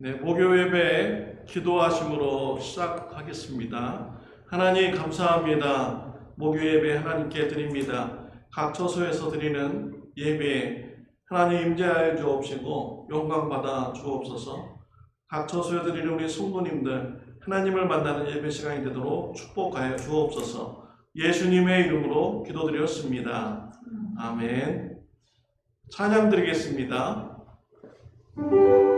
네, 목요 예배 기도하심으로 시작하겠습니다. 하나님 감사합니다. 목요 예배 하나님께 드립니다. 각 처소에서 드리는 예배에 하나님 임재하여 주옵시고 영광받아 주옵소서. 각 처소에 드리는 우리 성도님들 하나님을 만나는 예배 시간이 되도록 축복하여 주옵소서. 예수님의 이름으로 기도드렸습니다. 아멘. 찬양 드리겠습니다. Oh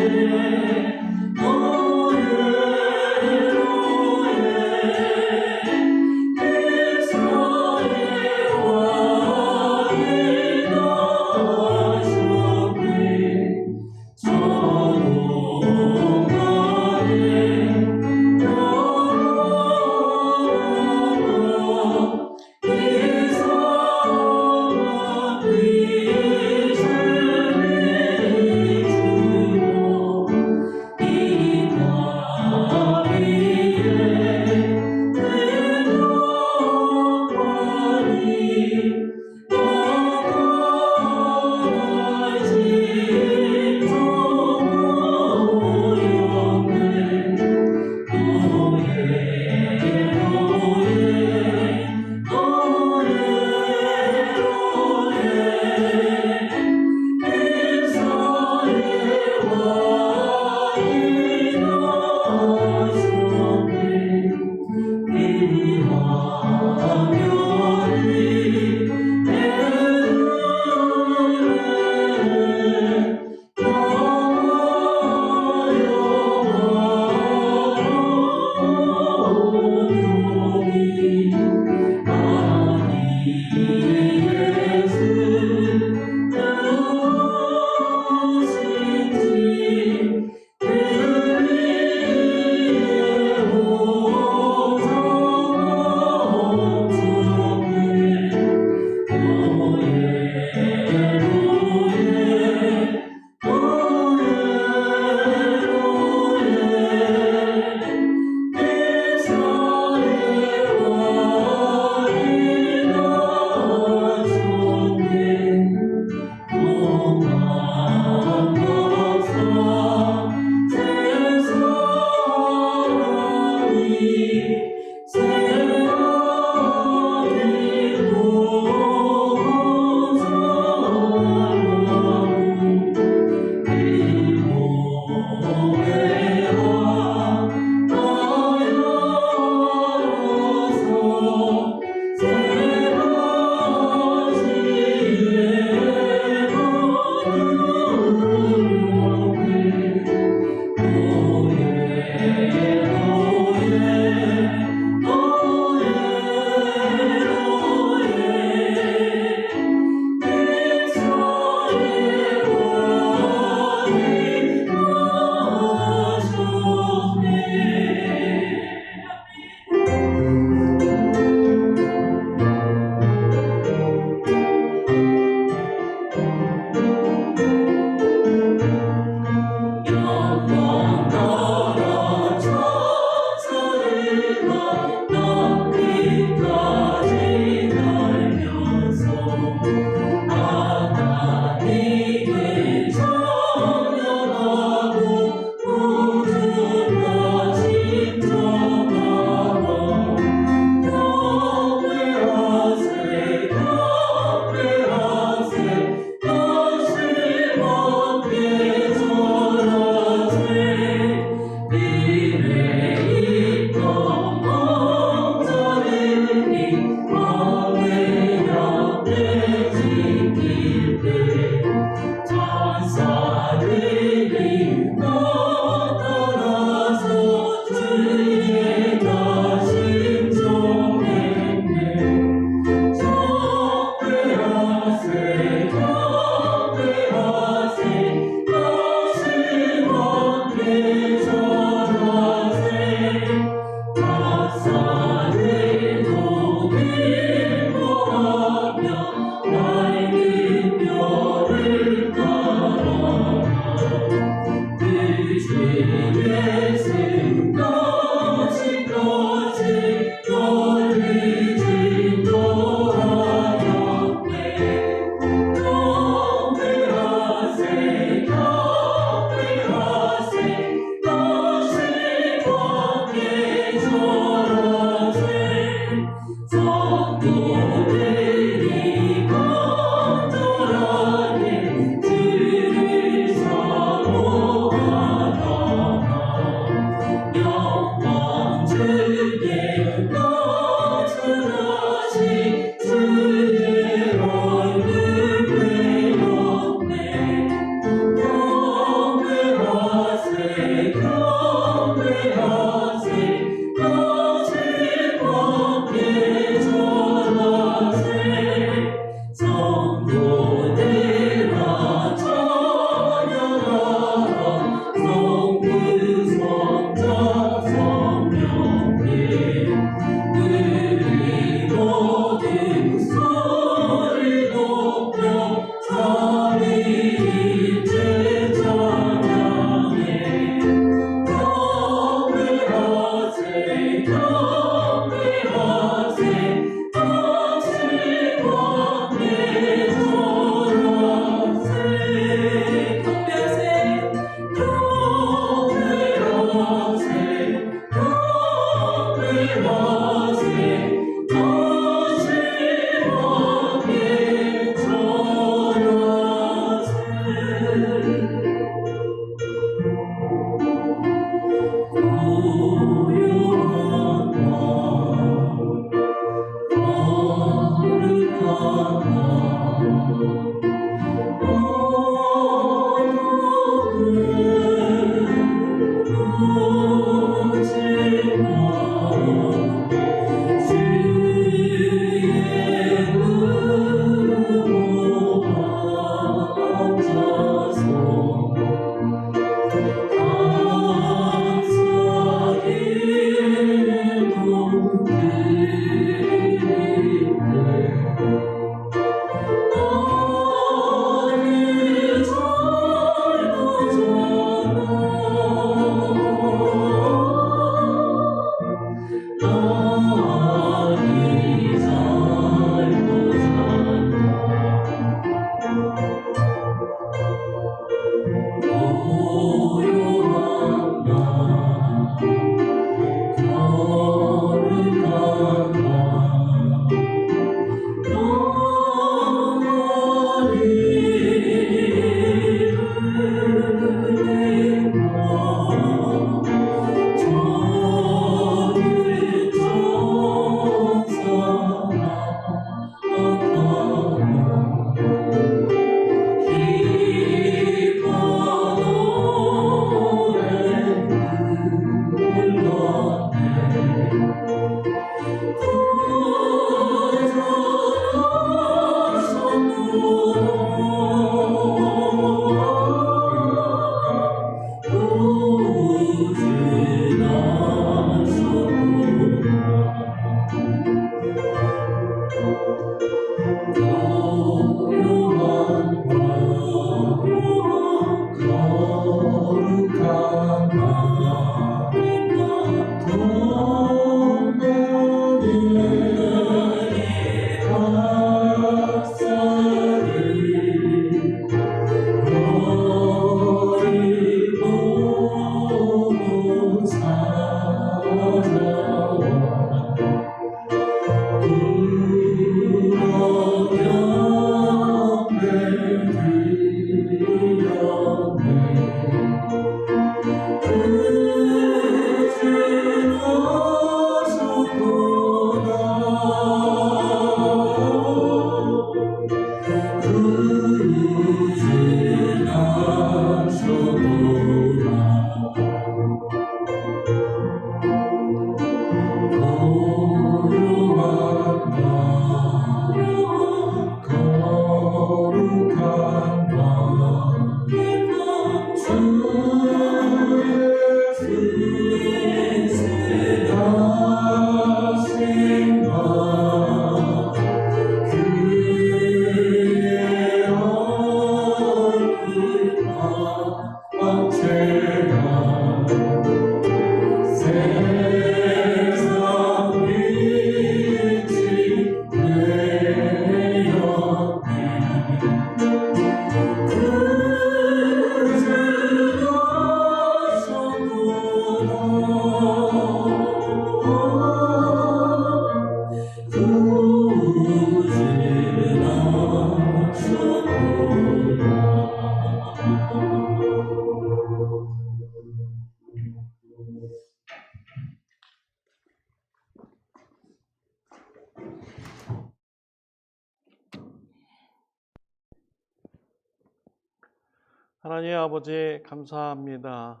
하나님 아버지 감사합니다.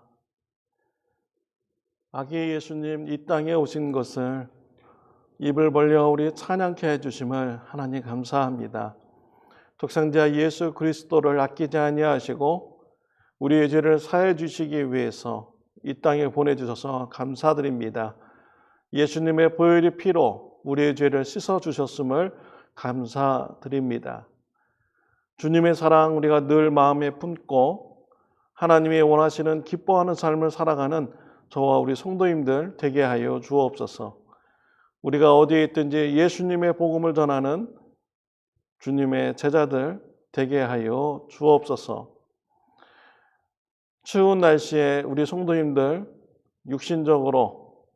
아기 예수님 이 땅에 오신 것을 입을 벌려 우리 찬양케 해주심을 하나님 감사합니다. 독생자 예수 그리스도를 아끼지 아니하시고 우리의 죄를 사해 주시기 위해서 이 땅에 보내주셔서 감사드립니다. 예수님의 보혈의 피로 우리의 죄를 씻어 주셨음을 감사드립니다. 주님의 사랑 우리가 늘 마음에 품고 하나님이 원하시는 기뻐하는 삶을 살아가는 저와 우리 성도님들 되게 하여 주옵소서. 우리가 어디에 있든지 예수님의 복음을 전하는 주님의 제자들 되게 하여 주옵소서. 추운 날씨에 우리 성도님들 육신적으로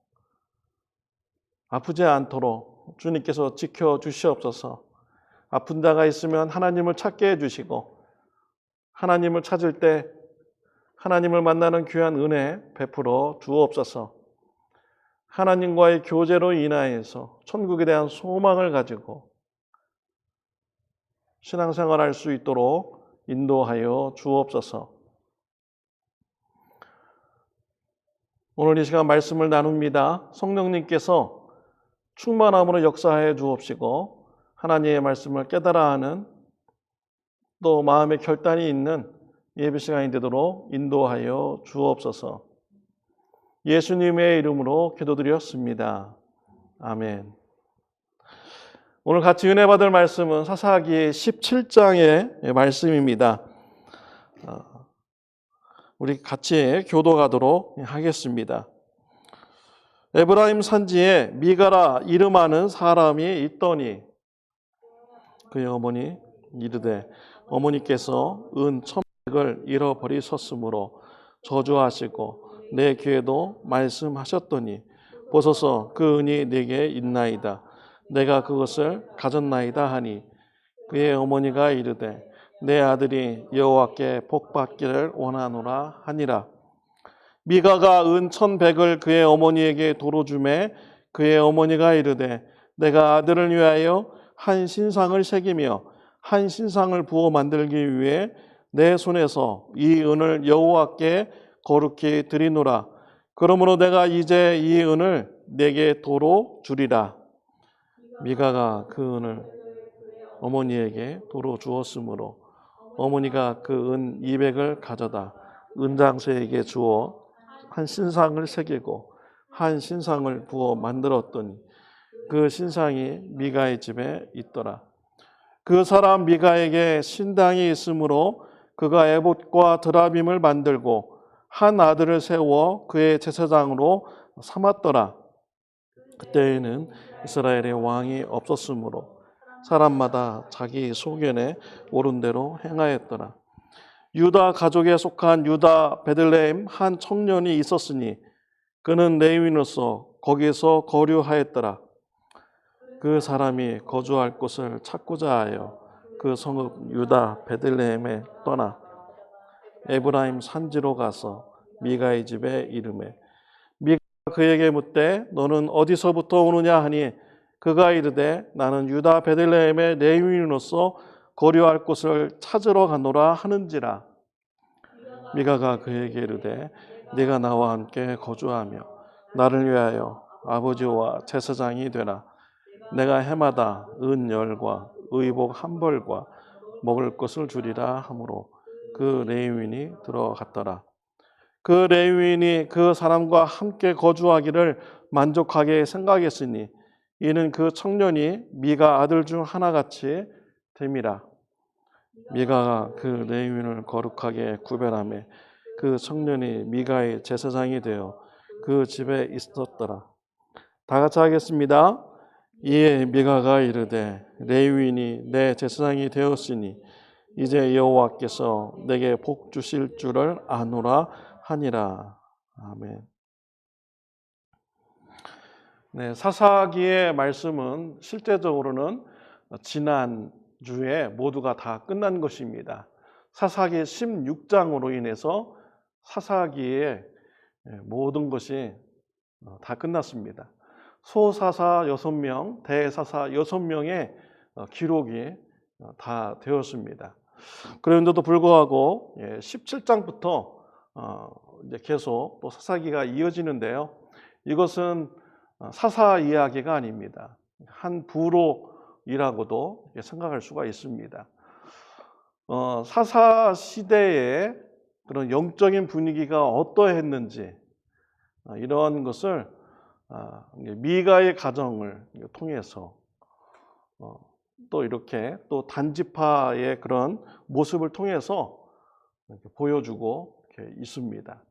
아프지 않도록 주님께서 지켜주시옵소서. 아픈 자가 있으면 하나님을 찾게 해주시고 하나님을 찾을 때 하나님을 만나는 귀한 은혜 베풀어 주옵소서. 하나님과의 교제로 인하여서 천국에 대한 소망을 가지고 신앙생활할 수 있도록 인도하여 주옵소서. 오늘 이 시간 말씀을 나눕니다. 성령님께서 충만함으로 역사해 주옵시고 하나님의 말씀을 깨달아 하는 또 마음의 결단이 있는 예배 시간이 되도록 인도하여 주옵소서. 예수님의 이름으로 기도드렸습니다. 아멘. 오늘 같이 은혜 받을 말씀은 사사기 17장의 말씀입니다. 우리 같이 교도하도록 하겠습니다. 에브라임 산지에 미가라 이름하는 사람이 있더니 그의 어머니 이르되 어머니께서 은 1,100을 잃어버리셨으므로 저주하시고 내 귀에도 말씀하셨더니 보소서 그 은이 내게 있나이다. 내가 그것을 가졌나이다 하니 그의 어머니가 이르되 내 아들이 여호와께 복받기를 원하노라 하니라. 미가가 은 1,100을 그의 어머니에게 도로 주매 그의 어머니가 이르되 내가 아들을 위하여 한 신상을 새기며 한 신상을 부어 만들기 위해 내 손에서 이 은을 여호와께 거룩히 드리노라. 그러므로 내가 이제 이 은을 내게 도로 주리라. 미가가 그 은을 어머니에게 도로 주었으므로 어머니가 그 은 200을 가져다 은장수에게 주어 한 신상을 새기고 한 신상을 부어 만들었더니 그 신상이 미가의 집에 있더라. 그 사람 미가에게 신당이 있으므로 그가 에봇과 드라빔을 만들고 한 아들을 세워 그의 제사장으로 삼았더라. 그때에는 이스라엘의 왕이 없었으므로 사람마다 자기 소견에 옳은 대로 행하였더라. 유다 가족에 속한 유다 베들레헴 한 청년이 있었으니 그는 레위인으로서 거기에서 거류하였더라. 그 사람이 거주할 곳을 찾고자 하여 그 성읍 유다 베들레헴에 떠나 에브라임 산지로 가서 미가의 집에 이르매 미가가 그에게 묻되 너는 어디서부터 오느냐 하니 그가 이르되 나는 유다 베들레헴의 레위인으로서 거류할 곳을 찾으러 가노라 하는지라. 미가가 그에게 이르되 네가 나와 함께 거주하며 나를 위하여 아버지와 제사장이 되라. 내가 해마다 은 10과 의복 1벌과 먹을 것을 주리라 하므로 그 레위인이 들어갔더라. 그 레위인이 그 사람과 함께 거주하기를 만족하게 생각했으니 이는 그 청년이 미가 아들 중 하나같이 됨이라. 미가가 그 레위인을 거룩하게 구별하며 그 청년이 미가의 제사장이 되어 그 집에 있었더라. 다 같이 하겠습니다. 이에 미가가 이르되 레위인이 내 제사장이 되었으니 이제 여호와께서 내게 복 주실 줄을 아노라 하니라. 아멘. 네, 사사기의 말씀은 실제적으로는 지난 주에 모두가 다 끝난 것입니다. 사사기 16장으로 인해서 사사기의 모든 것이 다 끝났습니다. 소사사 6명, 대사사 6명의 기록이 다 되었습니다. 그런데도 불구하고 17장부터 이제 계속 또 사사기가 이어지는데요. 이것은 사사 이야기가 아닙니다. 한 부로이라고도 생각할 수가 있습니다. 사사 시대의 그런 영적인 분위기가 어떠했는지 이런 것을 미가의 가정을 통해서 또 이렇게 또 단지파의 그런 모습을 통해서 이렇게 보여주고 이렇게 있습니다.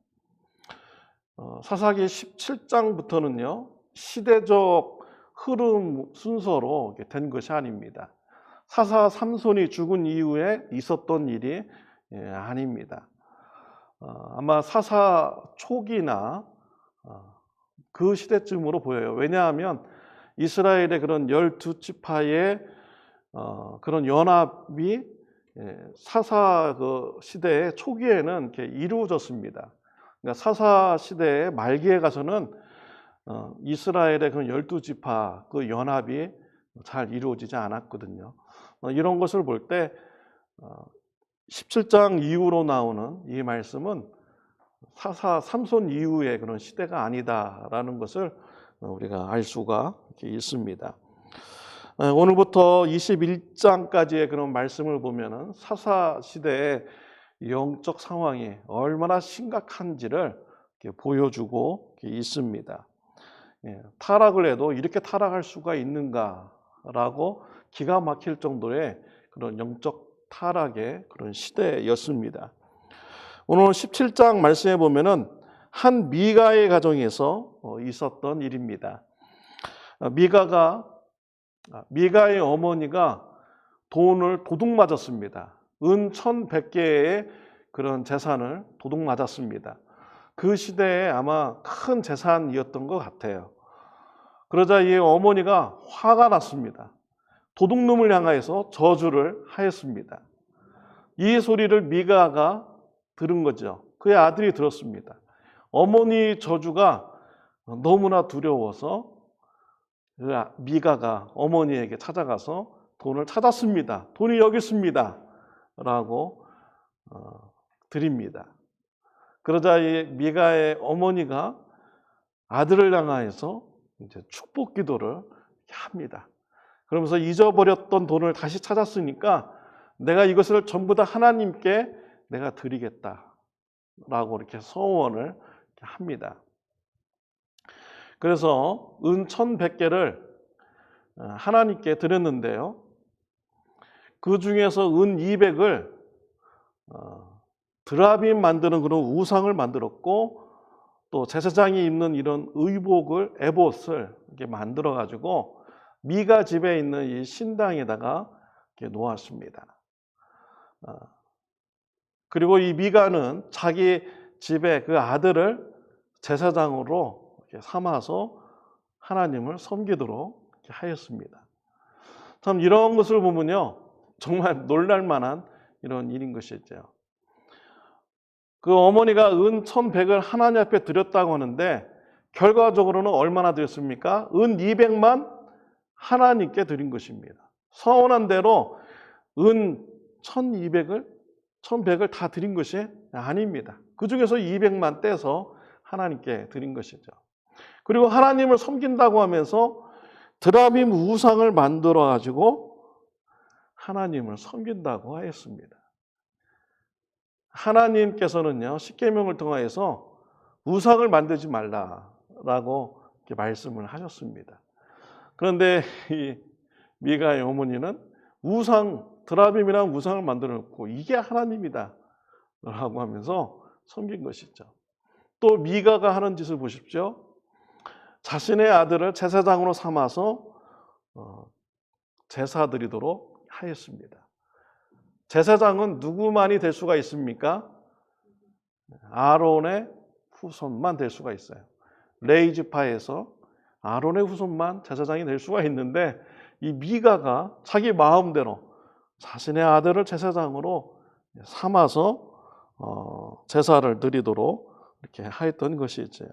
사사기 17장부터는요 시대적 흐름 순서로 된 것이 아닙니다. 사사 삼손이 죽은 이후에 있었던 일이 아닙니다. 아마 사사 초기나 그 시대쯤으로 보여요. 왜냐하면 이스라엘의 그런 12지파의 그런 연합이 사사 그 시대의 초기에는 이렇게 이루어졌습니다. 그러니까 사사 시대의 말기에 가서는 이스라엘의 그런 12지파 그 연합이 잘 이루어지지 않았거든요. 이런 것을 볼 때 17장 이후로 나오는 이 말씀은 사사 삼손 이후의 그런 시대가 아니다라는 것을 우리가 알 수가 있습니다. 오늘부터 21장까지의 그런 말씀을 보면은 사사 시대의 영적 상황이 얼마나 심각한지를 보여주고 있습니다. 타락을 해도 이렇게 타락할 수가 있는가라고 기가 막힐 정도의 그런 영적 타락의 그런 시대였습니다. 오늘 17장 말씀에 보면은 한 미가의 가정에서 있었던 일입니다. 미가의 어머니가 돈을 도둑 맞았습니다. 은 1100개의 그런 재산을 도둑 맞았습니다. 그 시대에 아마 큰 재산이었던 것 같아요. 그러자 이 어머니가 화가 났습니다. 도둑놈을 향하여서 저주를 하였습니다. 이 소리를 미가가 들은 거죠. 그의 아들이 들었습니다. 어머니 저주가 너무나 두려워서 미가가 어머니에게 찾아가서 돈을 찾았습니다. 돈이 여기 있습니다. 라고 드립니다. 그러자 이 미가의 어머니가 아들을 향하여서 이제 축복 기도를 합니다. 그러면서 잊어버렸던 돈을 다시 찾았으니까 내가 이것을 전부 다 하나님께 내가 드리겠다라고 이렇게 서원을 합니다. 그래서 은 1100개를 하나님께 드렸는데요. 그 중에서 은 200을 드라빔 만드는 그런 우상을 만들었고 또 제사장이 입는 이런 의복을 에봇을 이렇게 만들어 가지고 미가 집에 있는 이 신당에다가 이렇게 놓았습니다. 그리고 이 미가는 자기 집에 그 아들을 제사장으로 이렇게 삼아서 하나님을 섬기도록 이렇게 하였습니다. 참 이런 것을 보면요 정말 놀랄만한 이런 일인 것이죠. 그 어머니가 은 1100을 하나님 앞에 드렸다고 하는데 결과적으로는 얼마나 드렸습니까? 은 200만 하나님께 드린 것입니다. 서원한 대로 은 1100을 다 드린 것이 아닙니다. 그 중에서 200만 떼서 하나님께 드린 것이죠. 그리고 하나님을 섬긴다고 하면서 드라빔 우상을 만들어 가지고 하나님을 섬긴다고 하였습니다. 하나님께서는요 십계명을 통하여서 우상을 만들지 말라라고 이렇게 말씀을 하셨습니다. 그런데 이 미가의 어머니는 드라빔이라는 우상을 만들어 놓고 이게 하나님이다 라고 하면서 섬긴 것이죠. 또 미가가 하는 짓을 보십시오. 자신의 아들을 제사장으로 삼아서 제사 드리도록 하였습니다. 제사장은 누구만이 될 수가 있습니까? 아론의 후손만 될 수가 있어요. 레위 지파에서 아론의 후손만 제사장이 될 수가 있는데 이 미가가 자기 마음대로 자신의 아들을 제사장으로 삼아서 제사를 드리도록 이렇게 하였던 것이죠.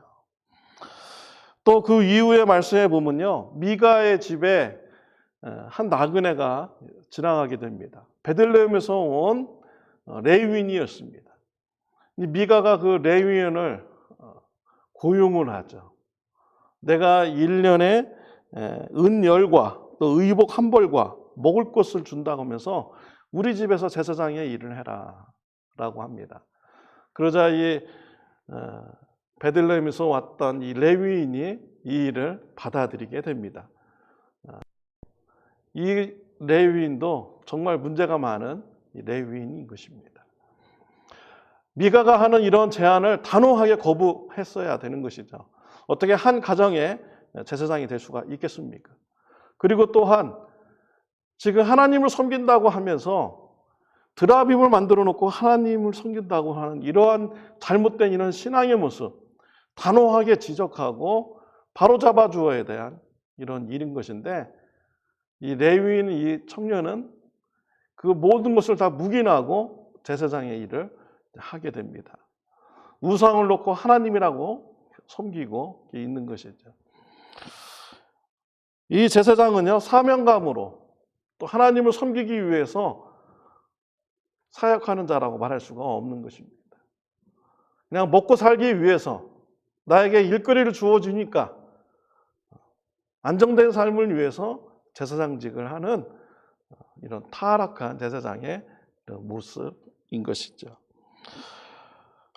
또 그 이후의 말씀에 보면요, 미가의 집에 한 나그네가 지나가게 됩니다. 베들레헴에서 온 레위인이었습니다. 미가가 그 레위인을 고용을 하죠. 내가 1년에 은 10과 또 의복 한 벌과 먹을 것을 준다고 하면서 우리 집에서 제사장의 일을 해라 라고 합니다. 그러자 이 베들레헴에서 왔던 이 레위인이 이 일을 받아들이게 됩니다. 이 레위인도 정말 문제가 많은 레위인인 것입니다. 미가가 하는 이런 제안을 단호하게 거부했어야 되는 것이죠. 어떻게 한 가정에 제사장이 될 수가 있겠습니까? 그리고 또한 지금 하나님을 섬긴다고 하면서 드라빔을 만들어 놓고 하나님을 섬긴다고 하는 이러한 잘못된 이런 신앙의 모습 단호하게 지적하고 바로잡아 주어야 대한 이런 일인 것인데 이 레위인 이 청년은 그 모든 것을 다 묵인하고 제사장의 일을 하게 됩니다. 우상을 놓고 하나님이라고 섬기고 있는 것이죠. 이 제사장은요, 사명감으로 또 하나님을 섬기기 위해서 사역하는 자라고 말할 수가 없는 것입니다. 그냥 먹고 살기 위해서 나에게 일거리를 주어주니까 안정된 삶을 위해서 제사장직을 하는 이런 타락한 제사장의 모습인 것이죠.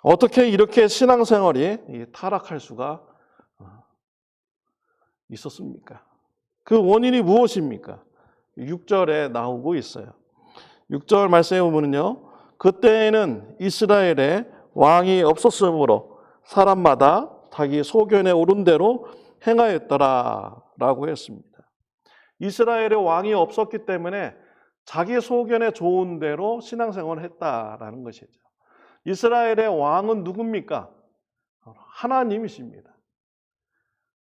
어떻게 이렇게 신앙생활이 타락할 수가 있었습니까? 그 원인이 무엇입니까? 6절에 나오고 있어요. 6절 말씀에 보면요. 그때에는 이스라엘에 왕이 없었으므로 사람마다 자기 소견에 오른 대로 행하였더라 라고 했습니다. 이스라엘에 왕이 없었기 때문에 자기 소견에 좋은 대로 신앙생활을 했다라는 것이죠. 이스라엘의 왕은 누굽니까? 하나님이십니다.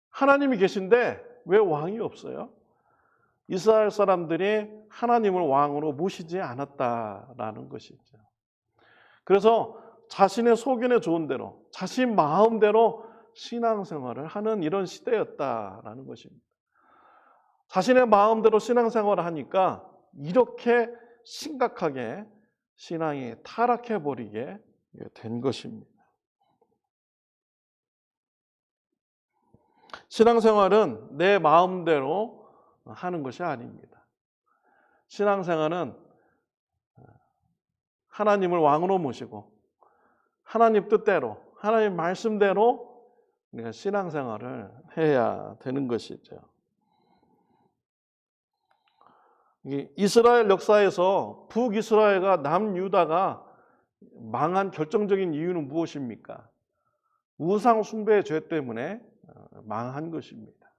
하나님이 계신데 왜 왕이 없어요? 이스라엘 사람들이 하나님을 왕으로 모시지 않았다라는 것이죠. 그래서 자신의 소견에 좋은 대로, 자신 마음대로 신앙생활을 하는 이런 시대였다라는 것입니다. 자신의 마음대로 신앙생활을 하니까 이렇게 심각하게 신앙이 타락해버리게 된 것입니다. 신앙생활은 내 마음대로 하는 것이 아닙니다. 신앙생활은 하나님을 왕으로 모시고 하나님 뜻대로, 하나님 말씀대로 우리가 신앙생활을 해야 되는 것이죠. 이스라엘 역사에서 북이스라엘과 남유다가 망한 결정적인 이유는 무엇입니까? 우상 숭배의 죄 때문에 망한 것입니다.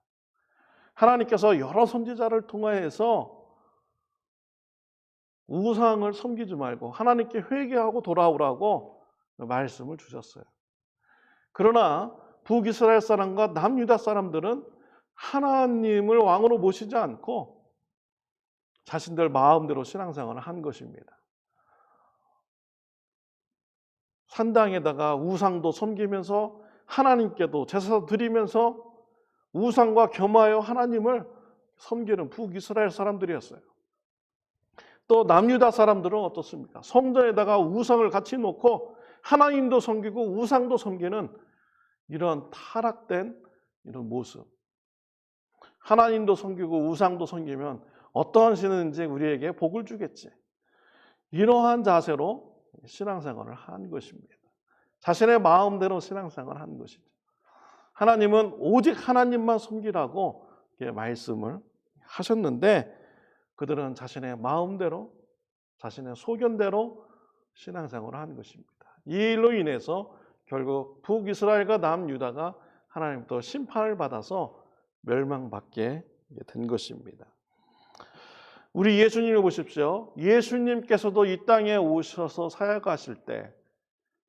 하나님께서 여러 선지자를 통해서 우상을 섬기지 말고 하나님께 회개하고 돌아오라고 말씀을 주셨어요. 그러나 북이스라엘 사람과 남유다 사람들은 하나님을 왕으로 모시지 않고 자신들 마음대로 신앙생활을 한 것입니다. 산당에다가 우상도 섬기면서 하나님께도 제사 드리면서 우상과 겸하여 하나님을 섬기는 북이스라엘 사람들이었어요. 또 남유다 사람들은 어떻습니까? 성전에다가 우상을 같이 놓고 하나님도 섬기고 우상도 섬기는 이런 타락된 이런 모습. 하나님도 섬기고 우상도 섬기면 어떠한 신인지 우리에게 복을 주겠지. 이러한 자세로 신앙생활을 한 것입니다. 자신의 마음대로 신앙생활을 한 것이죠. 하나님은 오직 하나님만 섬기라고 말씀을 하셨는데 그들은 자신의 마음대로 자신의 소견대로 신앙생활을 한 것입니다. 이 일로 인해서 결국 북이스라엘과 남유다가 하나님부터 심판을 받아서 멸망받게 된 것입니다. 우리 예수님을 보십시오. 예수님께서도 이 땅에 오셔서 사역하실 때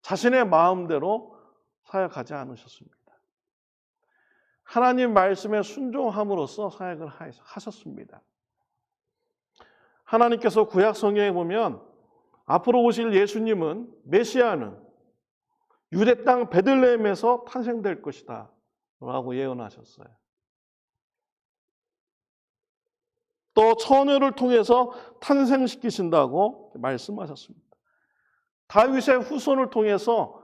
자신의 마음대로 사역하지 않으셨습니다. 하나님 말씀에 순종함으로써 사역을 하셨습니다. 하나님께서 구약 성경에 보면 앞으로 오실 예수님은 메시아는 유대 땅 베들레헴에서 탄생될 것이다 라고 예언하셨어요. 또 처녀를 통해서 탄생시키신다고 말씀하셨습니다. 다윗의 후손을 통해서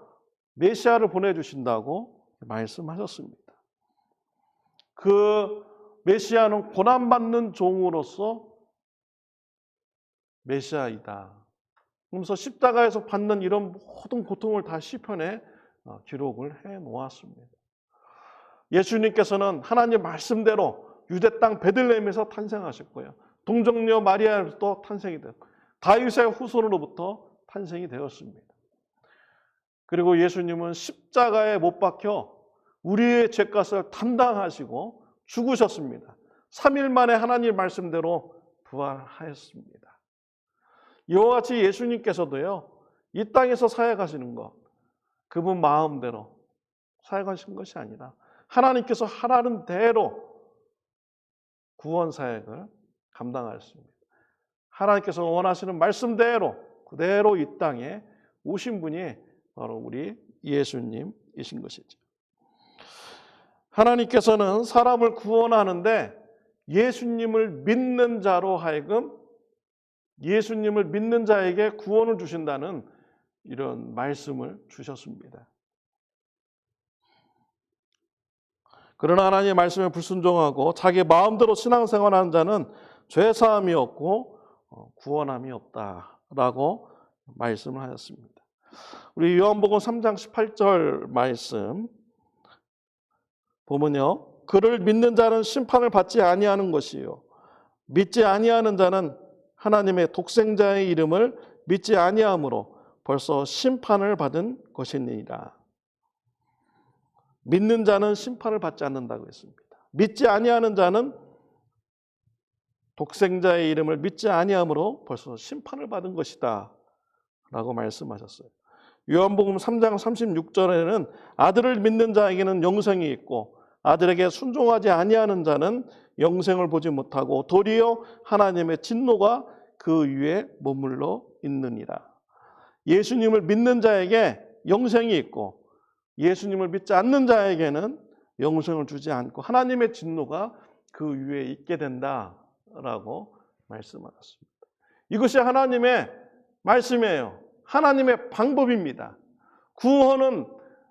메시아를 보내주신다고 말씀하셨습니다. 그 메시아는 고난받는 종으로서 메시아이다. 그러면서 십자가에서 받는 이런 모든 고통을 다 시편에 기록을 해 놓았습니다. 예수님께서는 하나님 말씀대로 유대 땅 베들레헴에서 탄생하셨고요. 동정녀 마리아로부터 탄생이 되었고 다윗의 후손으로부터 탄생이 되었습니다. 그리고 예수님은 십자가에 못 박혀 우리의 죄값을 담당하시고 죽으셨습니다. 3일 만에 하나님 말씀대로 부활하였습니다. 이와 같이 예수님께서도요, 이 땅에서 사역하시는 것, 그분 마음대로 사역하신 것이 아니라 하나님께서 하라는 대로 구원 사역을 감당하였습니다. 하나님께서 원하시는 말씀대로 그대로 이 땅에 오신 분이 바로 우리 예수님이신 것이죠. 하나님께서는 사람을 구원하는데 예수님을 믿는 자로 하여금 예수님을 믿는 자에게 구원을 주신다는 이런 말씀을 주셨습니다. 그러나 하나님의 말씀에 불순종하고 자기 마음대로 신앙생활하는 자는 죄사함이 없고 구원함이 없다라고 말씀을 하셨습니다. 우리 요한복음 3장 18절 말씀 보면요, 그를 믿는 자는 심판을 받지 아니하는 것이요 믿지 아니하는 자는 하나님의 독생자의 이름을 믿지 아니함으로 벌써 심판을 받은 것이니라. 믿는 자는 심판을 받지 않는다고 했습니다. 믿지 아니하는 자는 독생자의 이름을 믿지 아니함으로 벌써 심판을 받은 것이다 라고 말씀하셨어요. 요한복음 3장 36절에는 아들을 믿는 자에게는 영생이 있고 아들에게 순종하지 아니하는 자는 영생을 보지 못하고 도리어 하나님의 진노가 그 위에 머물러 있느니라. 예수님을 믿는 자에게 영생이 있고 예수님을 믿지 않는 자에게는 영생을 주지 않고 하나님의 진노가 그 위에 있게 된다라고 말씀하셨습니다. 이것이 하나님의 말씀이에요. 하나님의 방법입니다. 구원은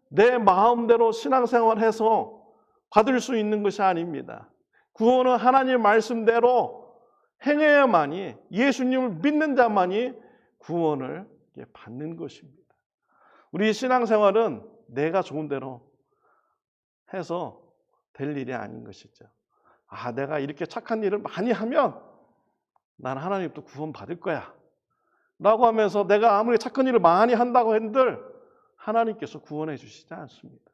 내 마음대로 신앙생활해서 받을 수 있는 것이 아닙니다. 구원은 하나님 말씀대로 행해야만이, 예수님을 믿는 자만이 구원을 받는 것입니다. 우리 신앙생활은 내가 좋은 대로 해서 될 일이 아닌 것이죠. 내가 이렇게 착한 일을 많이 하면 난 하나님도 구원 받을 거야 라고 하면서 내가 아무리 착한 일을 많이 한다고 한들 하나님께서 구원해 주시지 않습니다.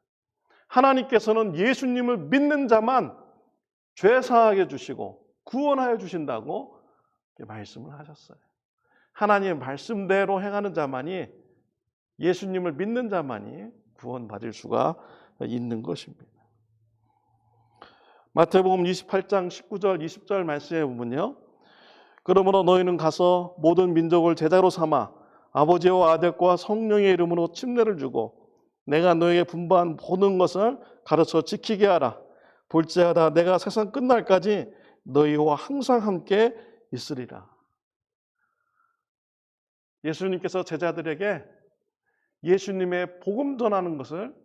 하나님께서는 예수님을 믿는 자만 죄사하게 주시고 구원하여 주신다고 말씀을 하셨어요. 하나님의 말씀대로 행하는 자만이, 예수님을 믿는 자만이 구원받을 수가 있는 것입니다. 마태복음 28장 19절 20절 말씀에 보면요, 그러므로 너희는 가서 모든 민족을 제자로 삼아 아버지와 아들과 성령의 이름으로 침례를 주고 내가 너희에게 분부한 모든 것을 가르쳐 지키게 하라. 볼지어다 내가 세상 끝날까지 너희와 항상 함께 있으리라. 예수님께서 제자들에게 예수님의 복음 전하는 것을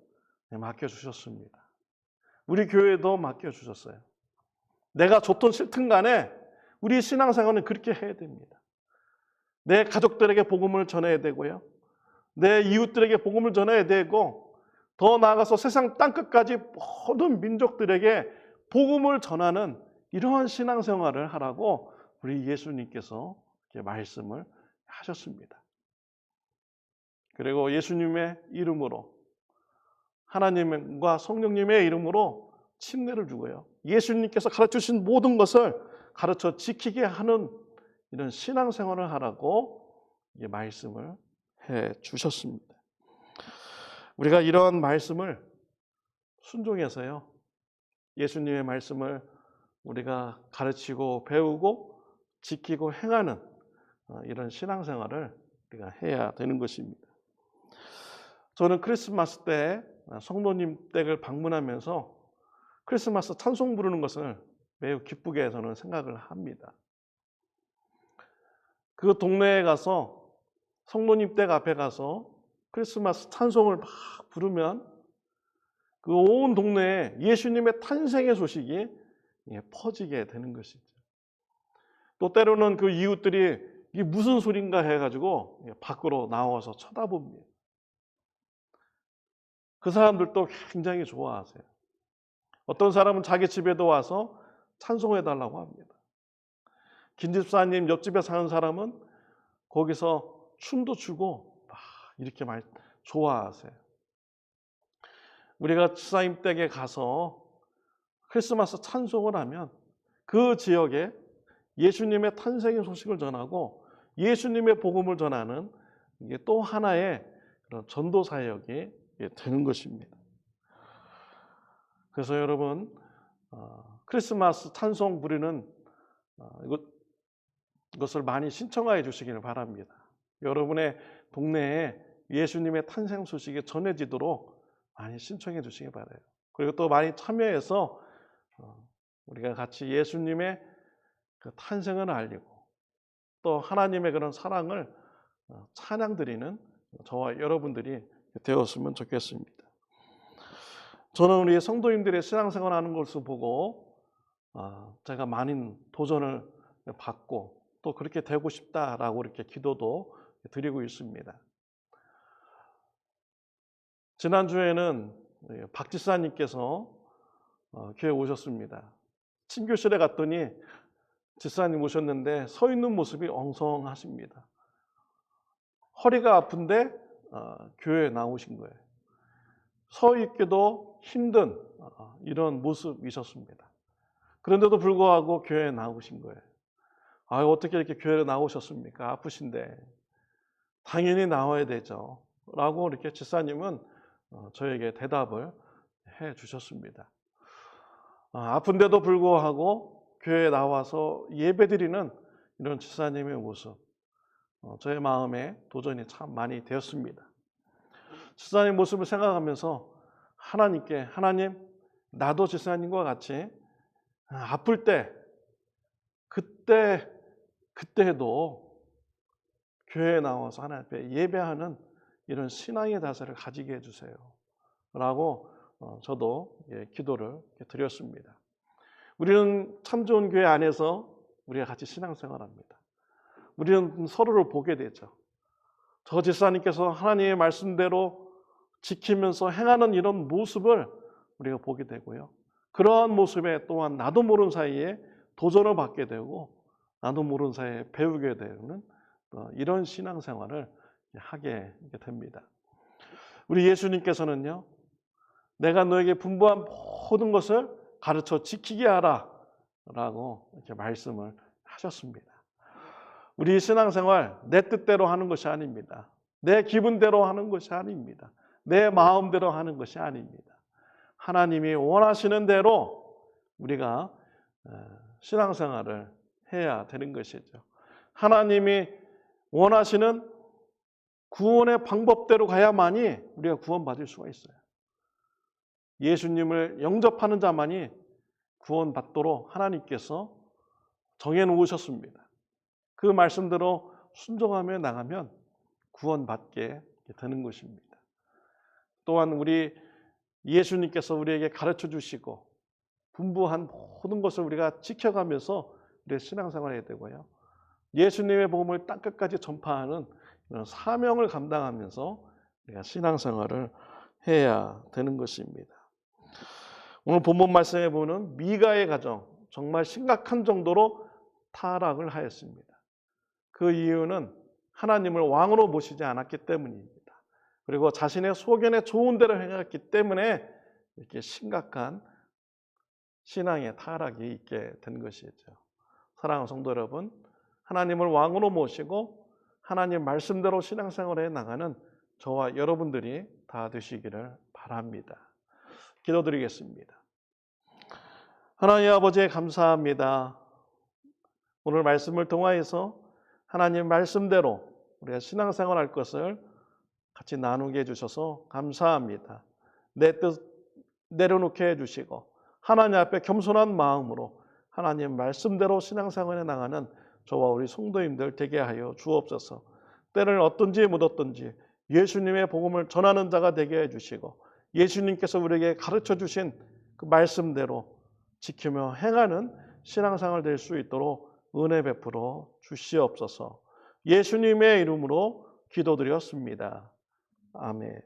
맡겨주셨습니다. 우리 교회도 맡겨주셨어요. 내가 좋든 싫든 간에 우리 신앙생활은 그렇게 해야 됩니다. 내 가족들에게 복음을 전해야 되고요. 내 이웃들에게 복음을 전해야 되고 더 나아가서 세상 땅끝까지 모든 민족들에게 복음을 전하는 이러한 신앙생활을 하라고 우리 예수님께서 말씀을 하셨습니다. 그리고 예수님의 이름으로, 하나님과 성령님의 이름으로 침례를 주고요. 예수님께서 가르쳐주신 모든 것을 가르쳐 지키게 하는 이런 신앙생활을 하라고 말씀을 해 주셨습니다. 우리가 이러한 말씀을 순종해서요, 예수님의 말씀을 우리가 가르치고 배우고 지키고 행하는 이런 신앙생활을 우리가 해야 되는 것입니다. 저는 크리스마스 때 성도님 댁을 방문하면서 크리스마스 찬송 부르는 것을 매우 기쁘게 저는 생각을 합니다. 그 동네에 가서 성도님 댁 앞에 가서 크리스마스 찬송을 막 부르면 그 온 동네에 예수님의 탄생의 소식이 퍼지게 되는 것이죠. 또 때로는 그 이웃들이 이게 무슨 소린가 해가지고 밖으로 나와서 쳐다봅니다. 그 사람들도 굉장히 좋아하세요. 어떤 사람은 자기 집에도 와서 찬송해달라고 합니다. 김집사님 옆집에 사는 사람은 거기서 춤도 추고 막 이렇게 많이 좋아하세요. 우리가 집사님 댁에 가서 크리스마스 찬송을 하면 그 지역에 예수님의 탄생의 소식을 전하고 예수님의 복음을 전하는 이게 또 하나의 그런 전도 사역이 되는 것입니다. 그래서 여러분 크리스마스 찬송 부르는 이것을 많이 신청하여 주시기를 바랍니다. 여러분의 동네에 예수님의 탄생 소식이 전해지도록 많이 신청해 주시기 바라요. 그리고 또 많이 참여해서 우리가 같이 예수님의 그 탄생을 알리고 또 하나님의 그런 사랑을 찬양드리는 저와 여러분들이 되었으면 좋겠습니다. 저는 우리 성도님들의 신앙생활하는 것을 보고 제가 많은 도전을 받고 또 그렇게 되고 싶다라고 이렇게 기도도 드리고 있습니다. 지난주에는 박 지사님께서 교회에 오셨습니다. 친교실에 갔더니 지사님 오셨는데 서 있는 모습이 엉성하십니다. 허리가 아픈데 교회에 나오신 거예요. 서 있기도 힘든 이런 모습이셨습니다. 그런데도 불구하고 교회에 나오신 거예요. 어떻게 이렇게 교회에 나오셨습니까? 아프신데. 당연히 나와야 되죠. 라고 이렇게 지사님은 저에게 대답을 해 주셨습니다. 아픈데도 불구하고 교회에 나와서 예배드리는 이런 지사님의 모습, 저의 마음에 도전이 참 많이 되었습니다. 지사님 모습을 생각하면서 하나님께 하나님, 나도 지사님과 같이 아플 때 그때도 교회에 나와서 하나님 앞에 예배하는 이런 신앙의 자세를 가지게 해주세요. 라고 저도 기도를 드렸습니다. 우리는 참 좋은 교회 안에서 우리가 같이 신앙생활합니다. 우리는 서로를 보게 되죠. 저 집사님께서 하나님의 말씀대로 지키면서 행하는 이런 모습을 우리가 보게 되고요. 그러한 모습에 또한 나도 모르는 사이에 도전을 받게 되고 나도 모르는 사이에 배우게 되는 이런 신앙생활을 하게 됩니다. 우리 예수님께서는요, 내가 너에게 분부한 모든 것을 가르쳐 지키게 하라 라고 이렇게 말씀을 하셨습니다. 우리 신앙생활 내 뜻대로 하는 것이 아닙니다. 내 기분대로 하는 것이 아닙니다. 내 마음대로 하는 것이 아닙니다. 하나님이 원하시는 대로 우리가 신앙생활을 해야 되는 것이죠. 하나님이 원하시는 구원의 방법대로 가야만이 우리가 구원받을 수가 있어요. 예수님을 영접하는 자만이 구원받도록 하나님께서 정해놓으셨습니다. 그 말씀대로 순종하며 나가면 구원받게 되는 것입니다. 또한 우리 예수님께서 우리에게 가르쳐 주시고 분부한 모든 것을 우리가 지켜가면서 우리의 신앙생활을 해야 되고요. 예수님의 복음을 땅끝까지 전파하는 이런 사명을 감당하면서 우리가 신앙생활을 해야 되는 것입니다. 오늘 본문 말씀에 보면 미가의 가정, 정말 심각한 정도로 타락을 하였습니다. 그 이유는 하나님을 왕으로 모시지 않았기 때문입니다. 그리고 자신의 소견에 좋은 대로 행했기 때문에 이렇게 심각한 신앙의 타락이 있게 된 것이죠. 사랑하는 성도 여러분, 하나님을 왕으로 모시고 하나님 말씀대로 신앙생활에 나가는 저와 여러분들이 다 되시기를 바랍니다. 기도드리겠습니다. 하나님 아버지 감사합니다. 오늘 말씀을 통하여서 하나님 말씀대로 우리가 신앙생활할 것을 같이 나누게 해주셔서 감사합니다. 내 뜻 내려놓게 해주시고 하나님 앞에 겸손한 마음으로 하나님 말씀대로 신앙생활에 나가는 저와 우리 성도님들 되게 하여 주옵소서. 때를 어떤지 묻었든지 예수님의 복음을 전하는 자가 되게 해주시고 예수님께서 우리에게 가르쳐 주신 그 말씀대로 지키며 행하는 신앙생활 될 수 있도록 은혜 베풀어 주시옵소서. 예수님의 이름으로 기도드렸습니다. 아멘.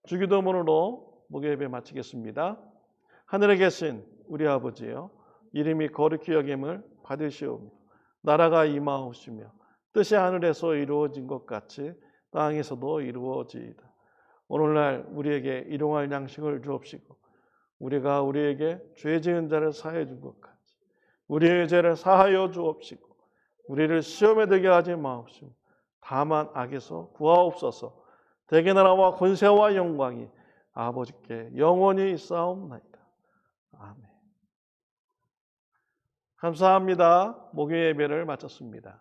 주기도문으로 목요예배 마치겠습니다. 하늘에 계신 우리 아버지여, 이름이 거룩히 여김을 받으시오며 나라가 임하옵시며 뜻이 하늘에서 이루어진 것 같이 땅에서도 이루어지이다. 오늘날 우리에게 일용할 양식을 주옵시고 우리가 우리에게 죄 지은 자를 사하여 준 것 같이 우리의 죄를 사하여 주옵시고 우리를 시험에 들게 하지 마옵시고 다만 악에서 구하옵소서. 대개 나라와 권세와 영광이 아버지께 영원히 있사옵나이다. 아멘. 감사합니다. 목요일 예배를 마쳤습니다.